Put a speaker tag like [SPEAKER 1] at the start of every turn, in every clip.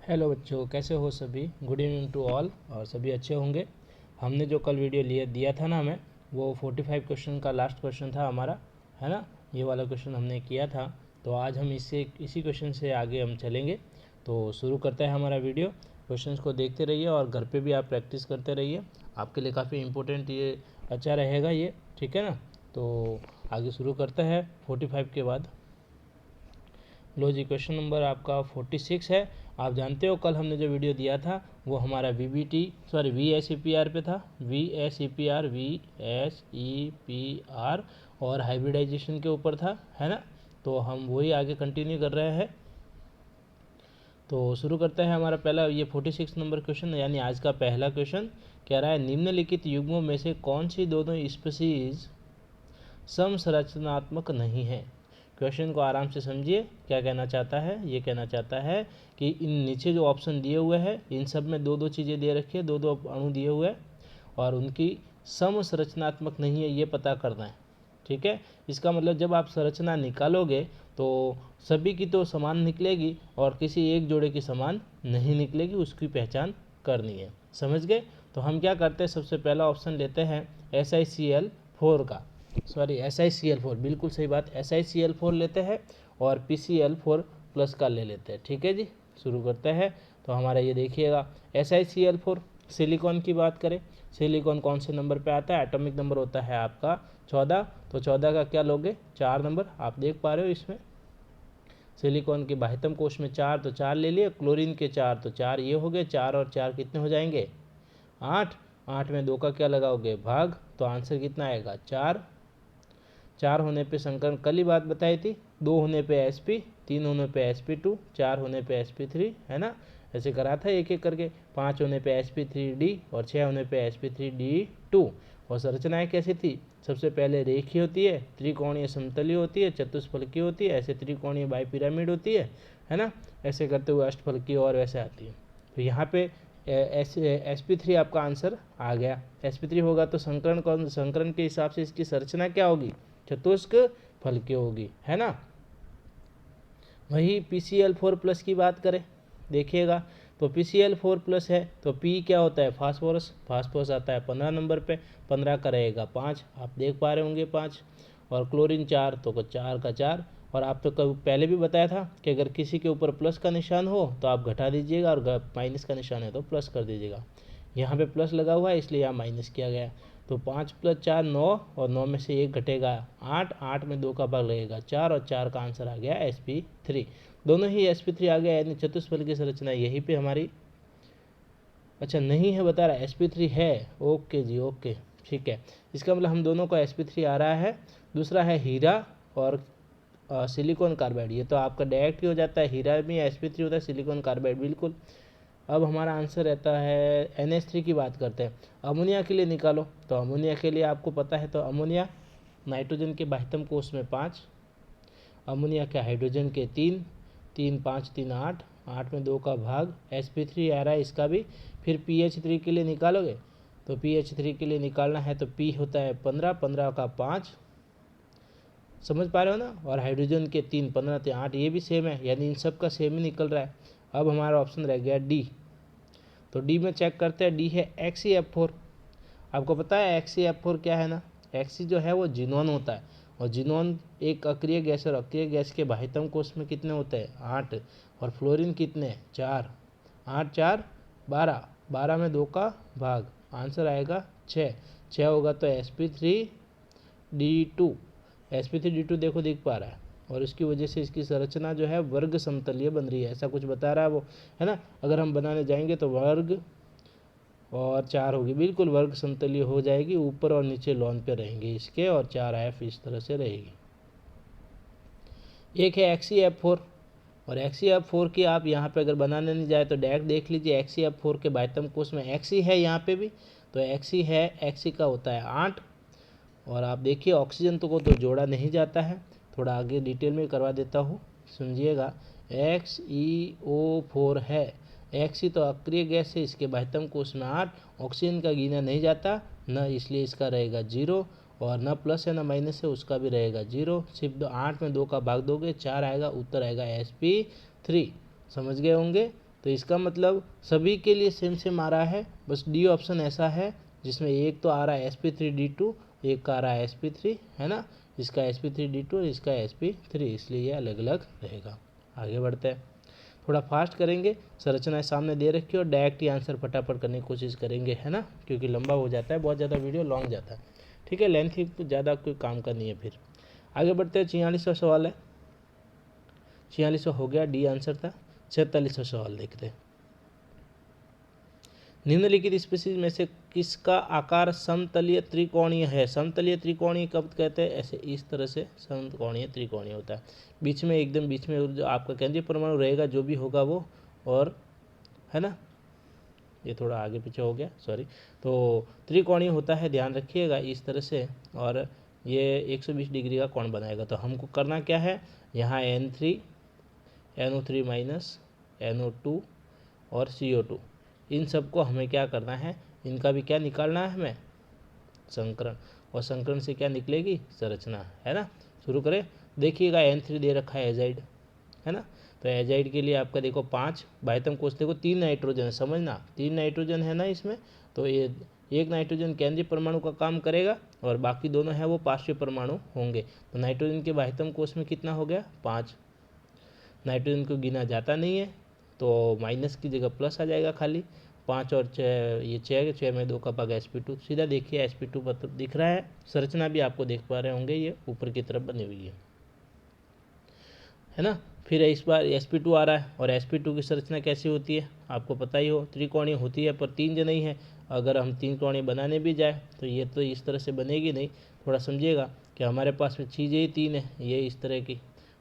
[SPEAKER 1] Hello बच्चों, कैसे हो सभी। Good evening to all. और सभी अच्छे होंगे। हमने जो कल वीडियो दिया था ना हमें, वो 45 क्वेश्चन का लास्ट क्वेश्चन था हमारा, है ना। ये वाला क्वेश्चन हमने किया था। तो आज हम इसी क्वेश्चन से आगे हम चलेंगे। तो शुरू करते हैं हमारा वीडियो। क्वेश्चंस को देखते रहिए और घर पे भी आप प्रैक्टिस करते रहिए। आपके लिए काफ़ी इम्पोर्टेंट ये अच्छा रहेगा ये, ठीक है ना। तो आगे शुरू करते हैं 45 के बाद। लो जी, क्वेश्चन नंबर आपका 46 है। आप जानते हो कल हमने जो वीडियो दिया था वो हमारा VSEPR पे था। VSEPR और हाइब्रिडाइजेशन के ऊपर था, है ना। तो हम वही आगे कंटिन्यू कर रहे हैं। तो शुरू करते हैं हमारा पहला ये 46 नंबर क्वेश्चन, यानी आज का पहला क्वेश्चन कह रहा है निम्नलिखित युग्मों में से कौन सी दोनों स्पीशीज समसंरचनात्मक नहीं है। क्वेश्चन को आराम से समझिए। क्या कहना चाहता है, ये कहना चाहता है कि इन नीचे जो ऑप्शन दिए हुए हैं इन सब में दो दो चीज़ें दे रखी है, दो दो अणु दिए हुए हैं और उनकी समसंरचनात्मक नहीं है, ये पता करना है, ठीक है। इसका मतलब जब आप संरचना निकालोगे तो सभी की तो समान निकलेगी और किसी एक जोड़े की समान नहीं निकलेगी, उसकी पहचान करनी है। समझ गए। तो हम क्या करते हैं, सबसे पहला ऑप्शन लेते हैं SiCl4 का, SiCl4, बिल्कुल सही बात, SiCl4 लेते हैं और PCl4 प्लस का ले लेते हैं, ठीक है जी। शुरू करते हैं। तो हमारा ये देखिएगा SiCl4, सिलिकॉन की बात करें, सिलिकॉन कौन से नंबर पे आता है, एटॉमिक नंबर होता है आपका 14। तो 14 का क्या लोगे, 4 नंबर, आप देख पा रहे हो इसमें सिलिकॉन के बाह्यतम कोश में 4, तो 4 ले लिए। क्लोरीन के 4, तो 4 ये हो गए, 4 और 4 कितने हो जाएंगे, 8। 8 में 2 का क्या लगाओगे, भाग, तो आंसर कितना आएगा, 4। 4 होने पे संकरण कल ही बात बताई थी, 2 होने पे Sp, 3 होने पे Sp2, 4 होने पे Sp3, है ना। ऐसे करा था एक एक करके। 5 होने पे Sp3D और 6 होने पे Sp3D2। और संरचनाएं कैसी थी, सबसे पहले रेखीय होती है, त्रिकोणीय समतलीय होती है, चतुष्फलकीय होती है, ऐसे त्रिकोणीय बाईपिरामिड होती है ना। ऐसे करते हुए अष्टफलकीय और वैसे आती है। तो यहाँ पे Sp3 आपका आंसर आ गया। Sp3 होगा तो संकरण के हिसाब से इसकी संरचना क्या होगी, चतुष्क फलकीय होगी, है ना। वही PCl4 प्लस की बात करें, देखिएगा तो PCl4 प्लस है तो P क्या होता है, फास्फोरस। फास्फोरस आता है 15 नंबर पे, 15 का रहेगा 5, आप देख पा रहे होंगे 5। और क्लोरीन 4, तो 4 का 4। और आप तो कभी पहले भी बताया था कि अगर किसी के ऊपर प्लस का निशान हो तो आप घटा दीजिएगा और माइनस का निशान है तो प्लस कर दीजिएगा। यहाँ पे प्लस लगा हुआ है इसलिए यहाँ माइनस किया गया। तो 5 + 4 9 और 9 में से 1 घटेगा 8, 8 में 2 का भाग लगेगा 4 और 4 का आंसर आ गया Sp3। दोनों ही Sp3 आ गया, यानी चतुष्फलकीय की संरचना यहीं पे हमारी, अच्छा नहीं है बता रहा, Sp3 है, ओके जी ओके, ठीक है। इसका मतलब हम दोनों का Sp3 आ रहा है। दूसरा है हीरा और सिलिकॉन कार्बाइड, ये तो आपका डायरेक्ट ही हो जाता है, हीरा में Sp3 होता है, सिलिकॉन कार्बाइड बिल्कुल। अब हमारा आंसर रहता है NH3 की बात करते हैं। अमोनिया के लिए निकालो, तो अमोनिया के लिए आपको पता है, तो अमोनिया नाइट्रोजन के बाह्यतम कोश में 5, अमोनिया के हाइड्रोजन के 3, 3 5 3 8, 8 में 2 का भाग, Sp3 आ रहा है इसका भी। फिर PH3 के लिए निकालोगे, तो PH3 के लिए निकालना है तो P होता है 15, 15 का 5, समझ पा रहे हो ना। और हाइड्रोजन के 3, 15 3 8, ये भी सेम है, यानी इन सब का सेम ही निकल रहा है। अब हमारा ऑप्शन रह गया D। तो डी में चेक करते हैं, डी है XeF4। आपको पता है XeF4 क्या है ना, Xe जो है वो जिनोन होता है और जिनोन एक अक्रिय गैस और अक्रिय गैस के बाह्यतम कोश में कितने होते हैं, 8। और फ्लोरीन कितने, 4, 8 4 12, 12 में 2 का भाग, आंसर आएगा 6। 6 होगा तो Sp3D2, Sp3D2 देखो दिख पा रहा है और इसकी वजह से इसकी संरचना जो है वर्ग समतलीय बन रही है, ऐसा कुछ बता रहा है वो, है ना। अगर हम बनाने जाएंगे तो वर्ग और 4 होगी, बिल्कुल वर्ग समतलीय हो जाएगी, ऊपर और नीचे लॉन पे रहेंगे इसके, और 4F इस तरह से रहेगी। एक है XeF4, और XeF4 की आप यहाँ पे अगर बनाने नहीं जाए तो डायरेक्ट देख लीजिए, XeF4 के बाह्यतम कोश में Xe है यहाँ पे भी, तो Xe है, Xe का होता है 8। और आप देखिए ऑक्सीजन को तो जोड़ा नहीं जाता है, थोड़ा आगे डिटेल में करवा देता हूँ, सुनिएगा। XeO4 है, Xe तो अक्रिय गैस है, इसके बाह्यतम कोश में 8, ऑक्सीजन का गिना नहीं जाता न, इसलिए इसका रहेगा 0, और न प्लस है न माइनस है, उसका भी रहेगा 0। सिर्फ 8 में 2 का भाग दोगे 4 आएगा, उत्तर आएगा Sp3। समझ गए होंगे। तो इसका मतलब सभी के लिए सेम सेम आ रहा है, बस डी ऑप्शन ऐसा है जिसमें एक तो आ रहा है sp3d2, एक का आ रहा है sp3, है ना, इसका sp3d2 और इसका sp3, इसलिए ये अलग अलग रहेगा। आगे बढ़ते हैं, थोड़ा फास्ट करेंगे, संरचनाएं सामने दे रखी और डायरेक्ट ही आंसर फटाफट करने की कोशिश करेंगे, है ना, क्योंकि लंबा हो जाता है, बहुत ज़्यादा वीडियो लॉन्ग जाता है, ठीक है, लेंथ ही तो ज़्यादा कोई काम का नहीं है। फिर आगे बढ़ते हैं, 46वां सवाल है, 46वां हो गया, डी आंसर था। 46वां सवाल देखते हैं, निम्नलिखित स्पीशीज में से किसका आकार समतलीय त्रिकोणीय है। समतलीय त्रिकोणीय कब कहते हैं, ऐसे इस तरह से समकोणीय त्रिकोणीय होता है, बीच में एकदम बीच में जो आपका केंद्रीय परमाणु रहेगा जो भी होगा वो, और है ना, ये थोड़ा आगे पीछे हो गया, सॉरी, तो त्रिकोणीय होता है, ध्यान रखिएगा इस तरह से, और ये 120 डिग्री का कोण बनाएगा। तो हमको करना क्या है, यहाँ N3 NO3 माइनस NO2 और CO2, इन सबको हमें क्या करना है, इनका भी क्या निकालना है हमें, संकरण, और संकरण से क्या निकलेगी, संरचना, है ना। शुरू करें, देखिएगा N3 दे रखा है एजाइड, है ना, तो एजाइड के लिए आपका देखो 5 बाह्यतम कोष, देखो 3 नाइट्रोजन है, समझना 3 नाइट्रोजन है ना इसमें, तो ये एक नाइट्रोजन केंद्रीय परमाणु का काम करेगा और बाकी दोनों है वो पार्श्व परमाणु होंगे। तो नाइट्रोजन के बाह्यतम कोष में कितना हो गया, 5, नाइट्रोजन को गिना जाता नहीं है तो माइनस की जगह प्लस आ जाएगा खाली, 5 और 6, ये 6 में 2 का भाग sp2, सीधा देखिए sp2 पत्र दिख रहा है, संरचना भी आपको देख पा रहे होंगे, ये ऊपर की तरफ बनी हुई है ना। फिर इस बार sp2 आ रहा है, और sp2 की संरचना कैसी होती है आपको पता ही हो, त्रिकोणीय होती है, पर 3 जन ही है, अगर हम 3 कोणीय बनाने भी जाए तो ये तो इस तरह से बनेगी नहीं, थोड़ा समझिएगा कि हमारे पास में चीज़ें ही 3 है, ये इस तरह की,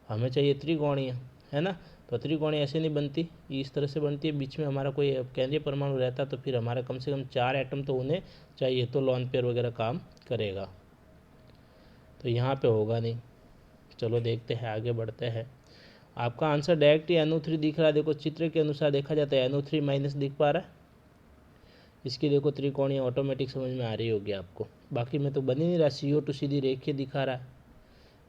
[SPEAKER 1] हमें चाहिए त्रिकोणीय, है ना, तो त्रिकोणीय ऐसे नहीं बनती, इस तरह से बनती है, बीच में हमारा कोई केंद्रीय परमाणु रहता तो फिर हमारा कम से कम 4 एटम तो होने चाहिए, तो लॉन पेयर वगैरह काम करेगा, तो यहाँ पे होगा नहीं। चलो देखते हैं, आगे बढ़ते हैं, आपका आंसर डायरेक्ट ही NO3 दिख रहा है, देखो चित्र के अनुसार देखा जाता है NO3 माइनस दिख पा रहा है, इसकी देखो त्रिकोणीय ऑटोमेटिक समझ में आ रही होगी आपको, बाकी में तो बन ही नहीं रहा, CO2 सीधी रेखीय दिखा रहा है,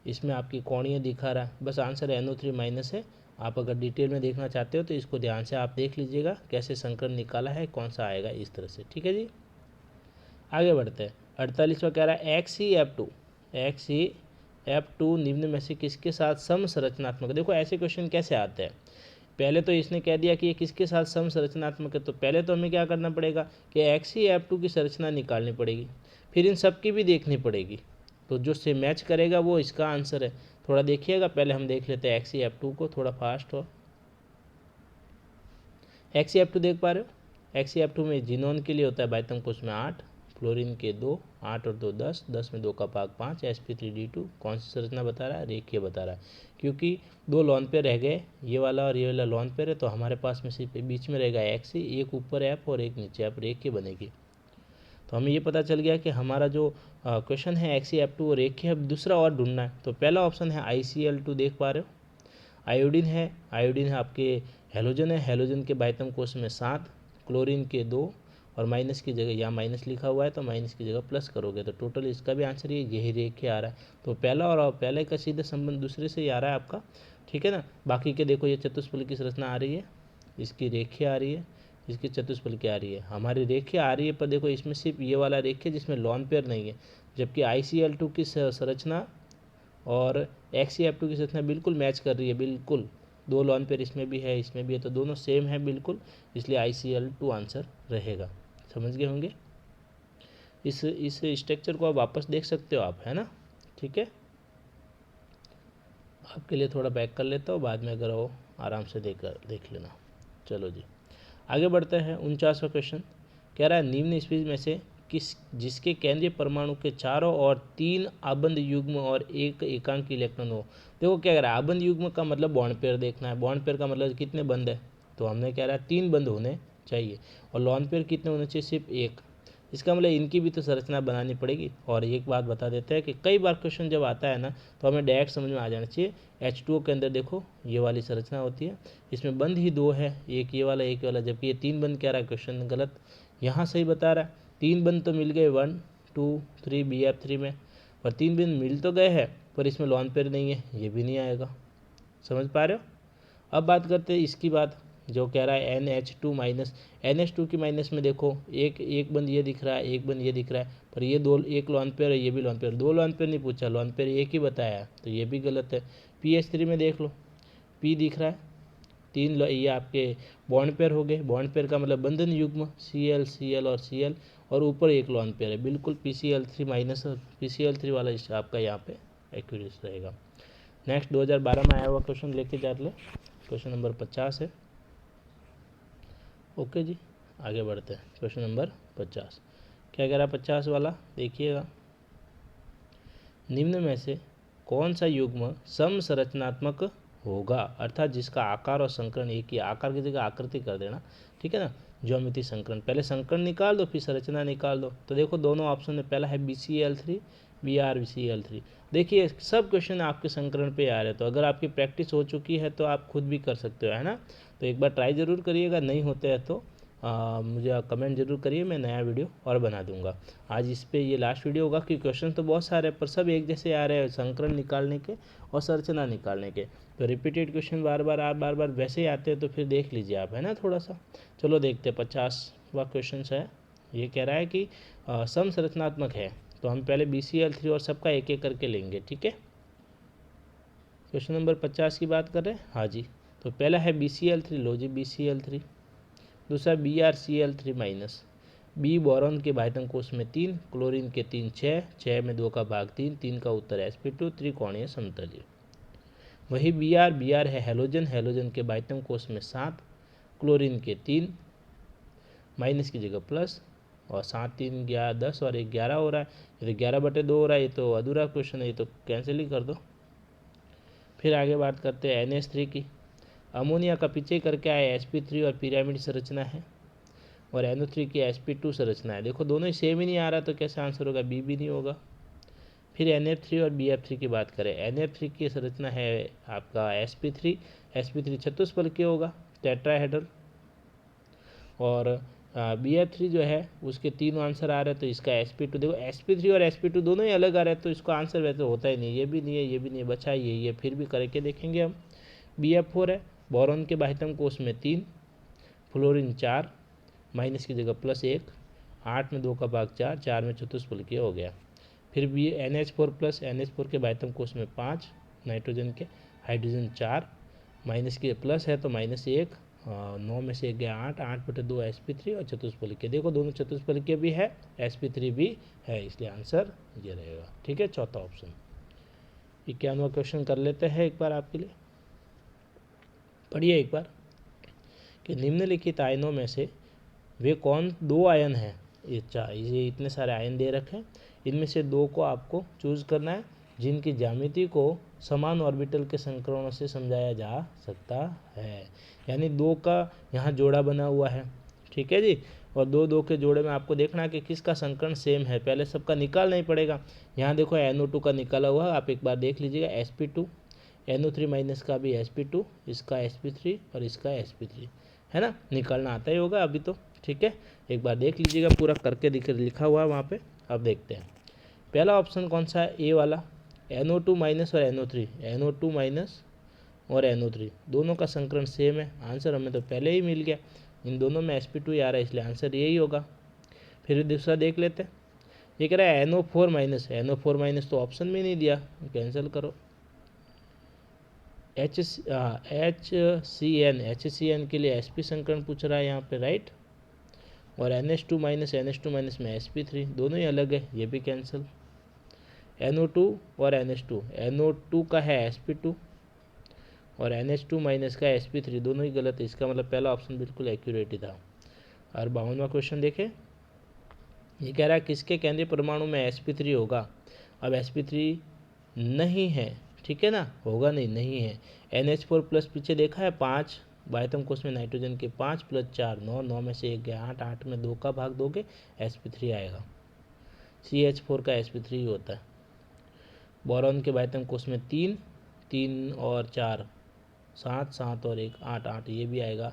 [SPEAKER 1] इसमें आपकी कोणीय दिखा रहा है, बस आंसर NO3 माइनस है। आप अगर डिटेल में देखना चाहते हो तो इसको ध्यान से आप देख लीजिएगा कैसे संकरण निकाला है, कौन सा आएगा, इस तरह से, ठीक है जी। आगे बढ़ते हैं, 48वां कह रहा है XeF2 निम्न में से किसके साथ समसंरचनात्मक। देखो ऐसे क्वेश्चन कैसे आते हैं, पहले तो इसने कह दिया कि ये किसके साथ समसंरचनात्मक है, तो पहले तो हमें क्या करना पड़ेगा कि XeF2 की संरचना निकालनी पड़ेगी, फिर इन सब की भी देखनी पड़ेगी, तो जो से मैच करेगा वो इसका आंसर है। थोड़ा देखिएगा, पहले हम देख लेते हैं XeF2 को, थोड़ा फास्ट हो, XeF2 देख पा रहे हो, XeF2 में जिनोन के लिए होता है बाह्यतम कोष में 8, फ्लोरीन के 2, 8 और 2 10, 10 में 2 का भाग 5, sp3d2, कौन सी संरचना बता रहा है, रेखीय बता रहा है, क्योंकि 2 लॉन पेयर रह गए, ये वाला और ये वाला लॉन पेयर है, तो हमारे पास में सिर्फ बीच में रहेगा Xe, एक ऊपर F और एक नीचे F, रेखीय बनेगी। तो हमें ये पता चल गया कि हमारा जो क्वेश्चन है XeF2 रेखीय है, दूसरा और ढूंढना है, तो पहला ऑप्शन है ICl2 देख पा रहे हो, आयोडीन है, आयोडीन है आपके हेलोजन है, हेलोजन के बाह्यतम कोष में 7, क्लोरीन के 2, और माइनस की जगह यहाँ माइनस लिखा हुआ है तो माइनस की जगह प्लस करोगे तो टोटल इसका भी आंसर यही रेखीय आ रहा है। तो पहला और पहले का सीधा संबंध दूसरे से ही आ रहा है आपका, ठीक है ना। बाकी के देखो ये चतुष्फलक की संरचना आ रही है, इसकी रेखीय आ रही है, इसकी चतुष्फलक की आ रही है, हमारी रेखीय आ रही है, पर देखो इसमें सिर्फ ये वाला रेखीय जिसमें लॉन पेयर नहीं है, जबकि ICl2 की संरचना और XeF2 की संरचना बिल्कुल मैच कर रही है, बिल्कुल 2 लॉन पेयर इसमें भी है, इसमें भी है, तो दोनों सेम है बिल्कुल, इसलिए ICl2 आंसर रहेगा। समझ गए होंगे, इस स्ट्रक्चर को आप वापस देख सकते हो आप, है ना, ठीक है। आपके लिए थोड़ा बैक कर लेता हूँ, बाद में अगर हो आराम से देख लेना। चलो जी आगे बढ़ते हैं, 49वां क्वेश्चन कह रहा है निम्न स्पीशीज में से जिसके केंद्रीय परमाणु के चारों ओर 3 आबंध युग्म और 1 एकांकी इलेक्ट्रॉन हो। देखो क्या कह रहा है, आबंध युग्म का मतलब बॉन्ड पेयर देखना है, बॉन्ड पेयर का मतलब कितने बंध है, तो हमने कह रहा है 3 बंध होने चाहिए, और लॉन पेयर कितने होने चाहिए, सिर्फ 1, इसका मतलब इनकी भी तो संरचना बनानी पड़ेगी। और एक बात बता देते हैं कि कई बार क्वेश्चन जब आता है ना तो हमें डायरेक्ट समझ में आ जाना चाहिए, H2O के अंदर देखो ये वाली संरचना होती है, इसमें बंध ही 2 है, एक ये वाला एक ये वाला, जबकि ये 3 बंध कह रहा है क्वेश्चन गलत, यहाँ सही बता रहा है, 3 बंध तो मिल गए 1 2 3 BF3 में, और 3 बंध मिल तो गए हैं पर इसमें लॉन पेयर नहीं है, ये भी नहीं आएगा। समझ पा रहे हो। अब बात करते हैं इसकी बात, जो कह रहा है NH2 माइनस, NH2 की माइनस में देखो एक बंद ये दिख रहा है, एक बंद ये दिख रहा है, पर ये दो, एक लोन पेयर है, ये भी लोन पेयर, दो लोन पेयर नहीं पूछा, लोन पेयर एक ही बताया, तो ये भी गलत है। PH3 में देख लो, P दिख रहा है, तीन ये आपके बॉन्ड पेयर हो गए, बॉन्ड पेयर का मतलब बंधन युग्म Cl Cl और Cl, और ऊपर एक लोन पेयर है, बिल्कुल PCl3 माइनस PCl3 वाला आपका यहाँ पे एक्यूरेट रहेगा। नेक्स्ट 2012 में आया हुआ क्वेश्चन लेके जा ले, क्वेश्चन नंबर 50 है। ओके जी, आगे बढ़ते हैं। क्वेश्चन नंबर 50 क्या कह रहा है 50 वाला, देखिएगा। निम्न में से कौन सा युग्म समसंरचनात्मक होगा, अर्थात जिसका आकार और संकरण एक ही, आकार की जगह आकृति कर देना, ठीक है ना, ज्योमेट्री संकरण, पहले संकरण निकाल दो फिर संरचना निकाल दो। तो देखो दोनों ऑप्शन में पहला है BCl3 BrCl3। देखिए सब क्वेश्चन आपके संकरण पे आ रहे हैं, तो अगर आपकी प्रैक्टिस हो चुकी है तो आप खुद भी कर सकते हो, है ना। तो एक बार ट्राई ज़रूर करिएगा, नहीं होते हैं तो मुझे कमेंट जरूर करिए, मैं नया वीडियो और बना दूंगा। आज इस पे ये लास्ट वीडियो होगा, कि क्वेश्चन तो बहुत सारे हैं पर सब एक जैसे आ रहे हैं, संकरण निकालने के और संरचना निकालने के। तो रिपीटेड क्वेश्चन बार बार वैसे ही आते हैं, तो फिर देख लीजिए आप, है ना थोड़ा सा। चलो देखते हैं 50वां क्वेश्चन है। ये कह रहा है कि समसंरचनात्मक है, तो हम पहले BCl3 और सबका एक एक करके लेंगे, ठीक है। क्वेश्चन नंबर 50 की बात कर रहे हैं, हाँ जी। तो पहला है BCl3, लो जी BCl3। दूसरा BrCl3 माइनस, बी बोरॉन के बाह्यतम कोष में 3, क्लोरीन के 3 6 में 2 का भाग 3, 3 का उत्तर sp2 त्रिकोणीय समतलीय। वही Br है हैलोजन, हैलोजन के बाह्यतम कोष में 7, क्लोरीन के 3, माइनस की जगह प्लस, और 7 3 11 10 और 1 11 हो रहा है, ये तो 11/2 हो रहा है, ये तो अधूरा क्वेश्चन है, ये तो कैंसिल ही कर दो। फिर आगे बात करते हैं NH3 की। अमोनिया का पीछे करके आया sp3 और पिरामिड संरचना है, और NO3 की sp2 संरचना है। देखो दोनों ही सेम ही नहीं आ रहा, तो कैसे आंसर होगा, बी भी नहीं होगा। फिर NF3 और BF3 की बात करें, NF3 की संरचना है आपका sp3 चतुष्फलकीय होगा, टेट्राहेड्रल, और BF3 जो है उसके 3 आंसर आ रहे हैं, तो इसका sp2, देखो sp3 और sp2 दोनों ही अलग आ रहे हैं, तो इसका आंसर वैसे होता ही नहीं, ये भी नहीं है, ये भी नहीं है, बचा ये फिर भी करके देखेंगे हम। BF4 है, बोरॉन के बाह्यतम कोष में 3, फ्लोरीन 4, माइनस की जगह +1, 8 में 2 का भाग 4, 4 में चतुष्फलकीय हो गया। फिर भी NH4 प्लस, NH4 के बाह्यतम कोष में 5, नाइट्रोजन के, हाइड्रोजन 4, माइनस के प्लस है तो -1, 9 में से 1 गया 8, 8/2 sp3 और चतुष्फलकीय, देखो दोनों चतुष्फलकीय भी है, sp3 भी है, इसलिए आंसर ये रहेगा, ठीक है, चौथा ऑप्शन। 51वां क्वेश्चन कर लेते हैं एक बार आपके लिए, पढ़िए एक बार, कि निम्नलिखित आयनों में से वे कौन 2 आयन हैं, ये इतने सारे आयन दे रखे हैं, इनमें से 2 को आपको चूज करना है, जिनकी ज्यामिति को समान ऑर्बिटल के संकरणों से समझाया जा सकता है। यानी 2 का यहाँ जोड़ा बना हुआ है, ठीक है जी, और 2 के जोड़े में आपको देखना है कि किसका संकरण सेम है, पहले सबका निकालना ही पड़ेगा। यहाँ देखो NO2 का निकाला हुआ है, आप एक बार देख लीजिएगा, sp2, NO3 माइनस का भी sp2, इसका sp3 और इसका sp3, है ना, निकालना आता ही होगा अभी तो, ठीक है। एक बार देख लीजिएगा, पूरा करके लिखा हुआ है वहाँ पे। अब देखते हैं पहला ऑप्शन कौन सा है, ए वाला, NO2 माइनस और NO3, NO2 माइनस और NO3 दोनों का संकरण सेम है, आंसर हमें तो पहले ही मिल गया, इन दोनों में sp2 आ रहा है, इसलिए आंसर यही होगा। फिर दूसरा देख लेते हैं, ये कह रहा है NO4 माइनस, NO4 माइनस तो ऑप्शन में नहीं दिया, कैंसिल करो। HCN के लिए sp संकरण पूछ रहा है यहाँ पे, राइट, और NH2 माइनस में sp3, दोनों ही अलग है, ये भी कैंसिल। NO2 और NO2 का है sp2 और NH2 माइनस का sp3, दोनों ही गलत है, इसका मतलब पहला ऑप्शन बिल्कुल एक्यूरेट ही था। और 52वां क्वेश्चन देखें, ये कह रहा है किसके केंद्रीय परमाणु में sp3 होगा। अब sp3 नहीं है, ठीक है ना, होगा नहीं है। NH4 प्लस पीछे देखा है 5, बाह्यतम कोष में नाइट्रोजन के 5 + 4 9, 9 में से 1 गया 8, 8 में 2 का भाग दोगे sp3 आएगा, CH4 का sp3 होता है। बोरॉन के बाह्यतम कोष में 3, 3 और 4 7, 7 और 1 8, 8 ये भी आएगा,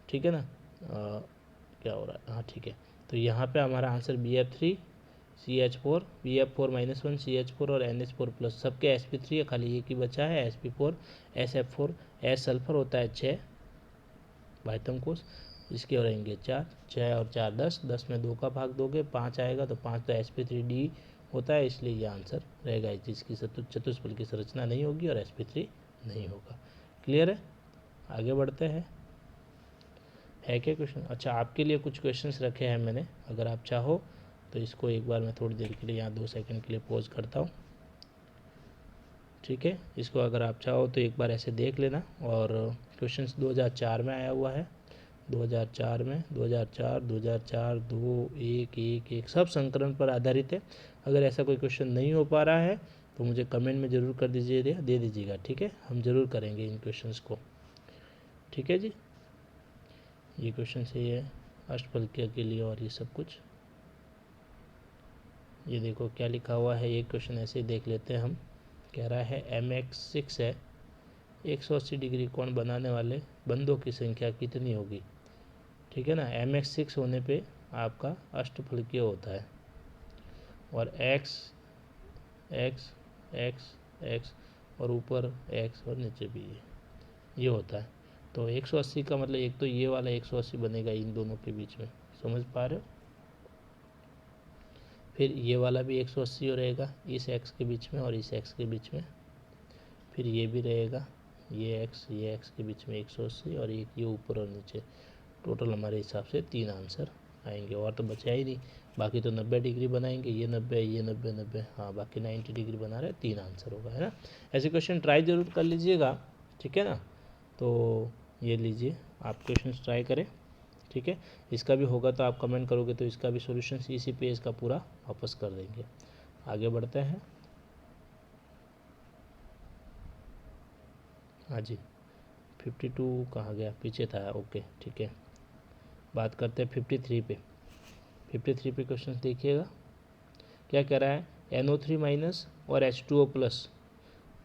[SPEAKER 1] ठीक है ना। क्या हो रहा है, हाँ ठीक है, तो यहाँ पे हमारा answer BF3 CH4, BF4 -1 CH4 और NH4 सबके sp3 है, खाली एक ही बचा है sp4 SF4, S सल्फर होता है 6, बाह्यतम कोश, इसके रहेंगे 4, 6 और 4 10, 10 में 2 का भाग दोगे 5 आएगा, तो 5 तो sp3d होता है, इसलिए ये आंसर रहेगा। जिसकी चतुष्फल की संरचना नहीं होगी और sp3 नहीं होगा। क्लियर है? आगे बढ़ते हैं। है क्या क्वेश्चन? अच्छा, आपके लिए कुछ क्वेश्चंस रखे हैं मैंने, अगर आप चाहो तो इसको एक बार मैं थोड़ी देर के लिए यहाँ 2 सेकंड के लिए पॉज करता हूँ। ठीक है, इसको अगर आप चाहो तो एक बार ऐसे देख लेना। और क्वेश्चंस 2004 में आया हुआ है, 2004 में 2004 2004 2 1 1 1 सब संकरण पर आधारित है। अगर ऐसा कोई क्वेश्चन नहीं हो पा रहा है तो मुझे कमेंट में ज़रूर कर दीजिए, दे दीजिएगा। ठीक है, हम ज़रूर करेंगे इन क्वेश्चंस को। ठीक है जी, ये क्वेश्चन सही है अष्टफलकीय के लिए। और ये सब कुछ, ये देखो क्या लिखा हुआ है। एक क्वेश्चन ऐसे ही देख लेते हैं हम। कह रहा है mx6 है, 180 डिग्री कोण बनाने वाले बंदों की संख्या कितनी होगी। ठीक है ना, mx6 होने पे आपका अष्टफलकीय होता है, और x x x x और ऊपर x और नीचे भी ये होता है। तो 180 का मतलब एक तो ये वाला 180 बनेगा इन दोनों के बीच में, समझ पा रहे हो। फिर ये वाला भी 180 रहेगा इस x के बीच में और इस x के बीच में। फिर ये भी रहेगा, ये x के बीच में 180 और एक ये ऊपर और नीचे। टोटल हमारे हिसाब से 3 आंसर आएंगे, और तो बचा ही नहीं। बाकी तो 90 डिग्री बनाएंगे, ये 90 ये 90 90, हाँ बाकी 90 डिग्री बना रहे, 3 आंसर होगा, है ना। ऐसे क्वेश्चन ट्राई ज़रूर कर लीजिएगा। ठीक है ना, तो ये लीजिए आप क्वेश्चन ट्राई करें। ठीक है, इसका भी होगा तो आप कमेंट करोगे तो इसका भी सोल्यूशन इसी पेज का पूरा वापस कर देंगे। आगे बढ़ते हैं। हाँ जी, 52 कहाँ गया, पीछे था। ओके ठीक है, बात करते हैं 53 पे। 53 पे क्वेश्चन देखिएगा क्या कह रहा है। NO3 माइनस और H2O प्लस,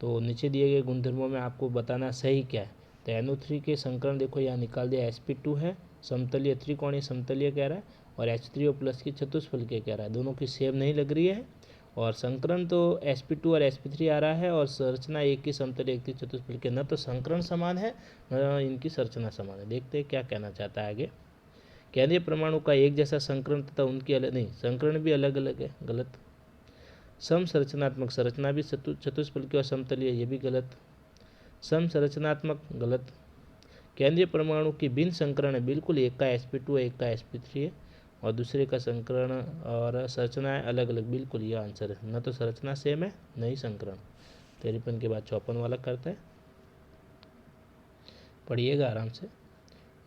[SPEAKER 1] तो नीचे दिए गए गुणधर्मों में आपको बताना सही क्या है। तो NO3 के संकरण देखो यहाँ निकाल दिया, sp2 है, समतलीय त्रिकोणीय समतलीय कह रहा है, और H3O प्लस की चतुष्फलकीय कह रहा है। दोनों की सेम नहीं लग रही है, और संकरण तो sp2 और sp3 आ रहा है, और संरचना एक की समतलीय एक की चतुष्फलकीय। न तो संकरण समान है न इनकी संरचना समान है। देखते हैं क्या कहना चाहता है आगे। केंद्रीय परमाणु का एक जैसा संकरण तथा उनकी अलग नहीं, संकरण भी अलग अलग है, गलत। समसंरचनात्मक, संरचना भी चतुष्फलकीय और समतलीय, ये भी गलत। समसंरचनात्मक, गलत। केंद्रीय परमाणु की भिन्न संकरण है, बिल्कुल एक का sp2 है एक का sp3 है, और दूसरे का संकरण और संरचनाएं अलग अलग, बिल्कुल ये आंसर है। न तो संरचना सेम है न ही संकरण। 53 के बाद 54 वाला करता है, पढ़िएगा आराम से।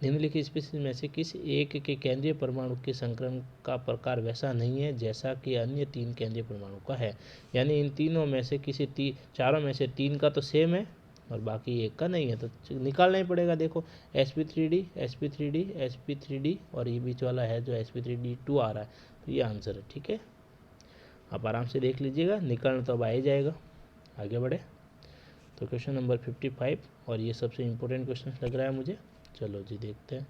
[SPEAKER 1] निम्नलिखित स्पीशीज में से किसी एक के केंद्रीय परमाणु के संकरण का प्रकार वैसा नहीं है जैसा कि अन्य 3 केंद्रीय परमाणु का है। यानी इन तीनों में से किसी चारों में से 3 का तो सेम है और बाकी एक का नहीं है, तो निकालना ही पड़ेगा। देखो sp3d sp3d sp3d और ये बीच वाला है जो sp3d2 आ रहा है, तो ये आंसर है। ठीक है, आप आराम से देख लीजिएगा, निकालना तो अब आ ही जाएगा। आगे बढ़े तो क्वेश्चन नंबर 55, और ये सबसे इम्पोर्टेंट क्वेश्चन लग रहा है मुझे। चलो जी देखते हैं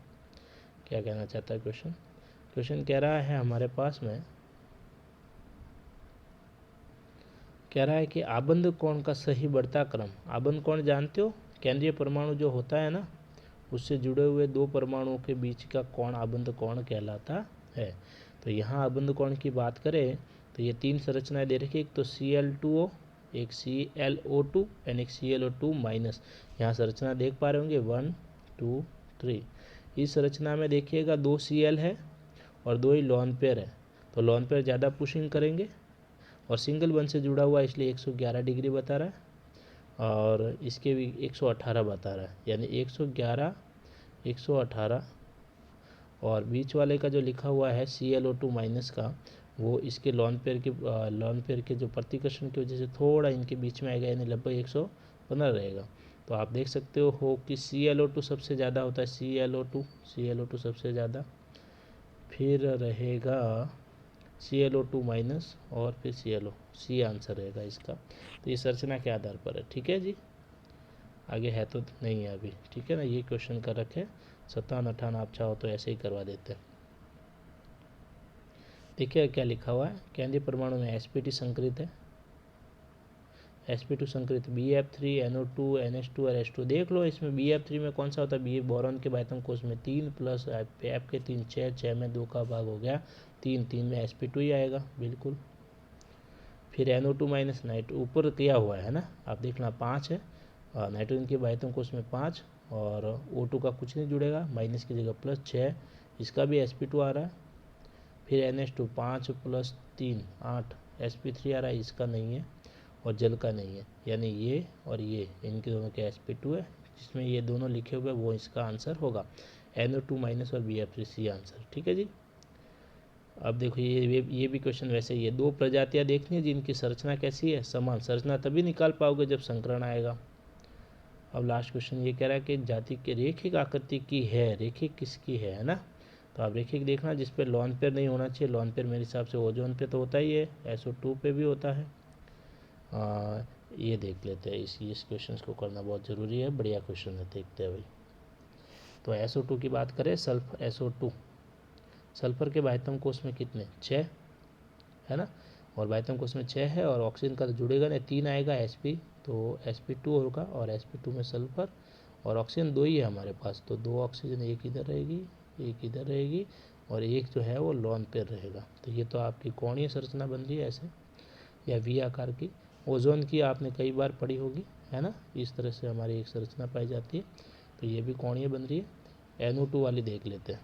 [SPEAKER 1] क्या कहना चाहता है क्वेश्चन। क्वेश्चन कह रहा है हमारे पास में, कह रहा है कि आबंध कोण का सही बढ़ता क्रम। आबंध कोण जानते हो, केंद्रीय परमाणु जो होता है ना, उससे जुड़े हुए 2 परमाणुओं के बीच का कोण आबंध कोण कहलाता है। तो यहाँ आबंध कोण की बात करें तो ये 3 संरचनाएं दे रखी है, एक तो Cl2O, एक ClO2 एंड एक ClO2 माइनस। यहाँ संरचना देख पा रहे होंगे 1 2 3। इस संरचना में देखिएगा 2 Cl है और 2 ही लॉन पेयर है, तो लॉन पेयर ज़्यादा पुशिंग करेंगे, और सिंगल बंध से जुड़ा हुआ इसलिए 111 डिग्री बता रहा है, और इसके भी 118 बता रहा है, यानी 111 118। और बीच वाले का जो लिखा हुआ है ClO2 माइनस का, वो इसके लॉन पेयर के जो प्रतिकर्षण की वजह से थोड़ा इनके बीच में आएगा, यानी लगभग 115 रहेगा। तो आप देख सकते हो कि ClO2 सबसे ज़्यादा होता है, ClO2 सबसे ज़्यादा, फिर रहेगा ClO2 माइनस, और फिर C आंसर रहेगा इसका। तो ये संरचना के आधार पर है। ठीक है जी, आगे है तो नहीं है अभी। ठीक है ना, ये क्वेश्चन कर रखे 57 58, आप चाहो तो ऐसे ही करवा देते हैं। देखिए क्या लिखा हुआ है, केंद्रीय परमाणु में sp3 संकरित है, sp2 संकरित BF3 NO2 NH2 और H2 देख लो। इसमें BF3 में कौन सा होता है, बी बोरॉन के बाध्यम कोष में 3 प्लस F के 3 6, 6 में 2 का भाग हो गया 3, 3 में sp2 ही आएगा बिल्कुल। फिर NO2 माइनस नाइट्रो ऊपर किया हुआ है ना, आप देखना 5 है और नाइट्रोजन के बाध्यम कोष में 5 और O2 का कुछ नहीं जुड़ेगा, माइनस की जगह प्लस 6, इसका भी sp2 आ रहा है। फिर NH2 5 प्लस 3 8 sp3 आ रहा है, इसका नहीं है और जल का नहीं है, यानी ये और ये इनके दोनों के sp2 है, जिसमें ये दोनों लिखे हुए वो इसका आंसर होगा NO2 माइनस और BF3 आंसर। ठीक है जी। अब देखो ये भी क्वेश्चन वैसे ही है। 2 प्रजातियां देखनी है जिनकी संरचना कैसी है, समान। संरचना तभी निकाल पाओगे जब संकरण आएगा। अब लास्ट क्वेश्चन ये कह रहा है कि जाति के रेखिक आकृति की है, रेखिक किसकी है ना। तो आप रेखिक देखना जिस पे लॉन पेयर नहीं होना चाहिए। लॉन पेयर मेरे हिसाब से ओजोन पे तो होता ही है, SO2 पे भी होता है। ये देख लेते हैं, इस क्वेश्चन को करना बहुत ज़रूरी है, बढ़िया क्वेश्चन है, देखते हैं भाई। तो SO2 की बात करें, SO2 सल्फर के बाध्यम कोष में कितने 6 है ना, और बाध्यम कोष में 6 है और ऑक्सीजन का तो जुड़ेगा ना, 3 आएगा sp, तो sp2 होगा और sp2 में सल्फर और ऑक्सीजन 2 ही है हमारे पास, तो 2 ऑक्सीजन, एक इधर रहेगी एक इधर रहेगी और एक जो है वो लॉन पेयर रहेगा। तो ये तो आपकी कोणीय संरचना बन रही है ऐसे, या वी आकार की। ओजोन की आपने कई बार पढ़ी होगी है ना, इस तरह से हमारी एक संरचना पाई जाती है, तो ये भी कोणीय बन रही है। NO2 वाली देख लेते हैं,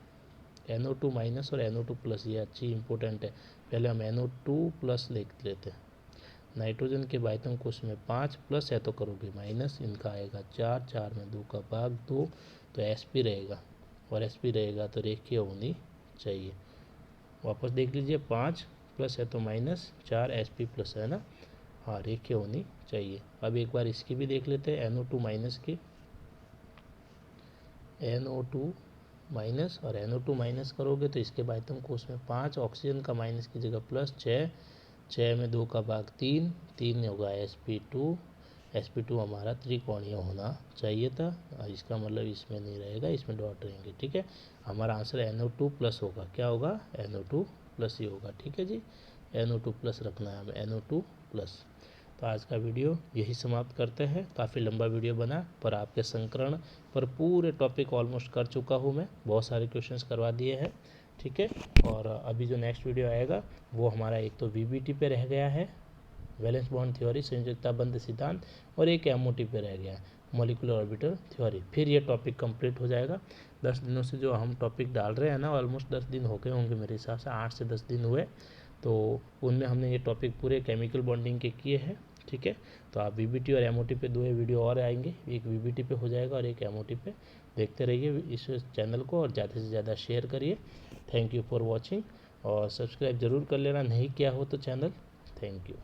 [SPEAKER 1] NO2 माइनस और NO2 प्लस, ये अच्छी इंपॉर्टेंट है। पहले हम NO2 प्लस लिख लेते हैं। नाइट्रोजन के बाध्यम कोष में 5 प्लस है तो करोगे माइनस, इनका आएगा 4, 4 में 2 का भाग 2, तो sp रहेगा और sp रहेगा तो रेखीय होनी चाहिए। वापस देख लीजिए, 5 प्लस है तो माइनस, 4 sp प्लस है ना, हाँ रेखीय होनी चाहिए। अब एक बार इसकी भी देख लेते हैं, NO2 माइनस की, NO2 माइनस और NO2 माइनस करोगे तो इसके बाध्यम कोष में 5, ऑक्सीजन का माइनस की जगह प्लस 6, 6 में 2 का भाग 3, 3 होगा sp2, sp2 हमारा त्रिकोणीय होना चाहिए था, इसका मतलब इसमें नहीं रहेगा, इसमें डॉट रहेंगे। ठीक है, हमारा आंसर NO2 प्लस होगा, क्या होगा NO2 प्लस ही होगा। ठीक है जी, NO2 प्लस रखना है हमें, NO2 प्लस। तो आज का वीडियो यही समाप्त करते हैं, काफ़ी लंबा वीडियो बना पर आपके संकरण पर पूरे टॉपिक ऑलमोस्ट कर चुका हूँ मैं, बहुत सारे क्वेश्चंस करवा दिए हैं। ठीक है, और अभी जो नेक्स्ट वीडियो आएगा वो हमारा एक तो VBT पे रह गया है, वैलेंस बॉन्ड थ्योरी, संयोजकता बंध सिद्धांत, और एक MOT पे रह गया है, मॉलिक्यूलर ऑर्बिटल थ्योरी। फिर ये टॉपिक कंप्लीट हो जाएगा। 10 दिनों से जो हम टॉपिक डाल रहे हैं ना, ऑलमोस्ट 10 दिन हो गए होंगे मेरे हिसाब से, 8 से 10 दिन हुए, तो उनमें हमने ये टॉपिक पूरे केमिकल बॉन्डिंग के किए हैं। ठीक है, तो आप VBT और MOT पे 2 वीडियो और आएंगे, एक VBT पे हो जाएगा और एक MOT पे। देखते रहिए इस चैनल को और ज़्यादा से ज़्यादा शेयर करिए। थैंक यू फॉर वॉचिंग, और सब्सक्राइब ज़रूर कर लेना नहीं किया हो तो चैनल। Thank you.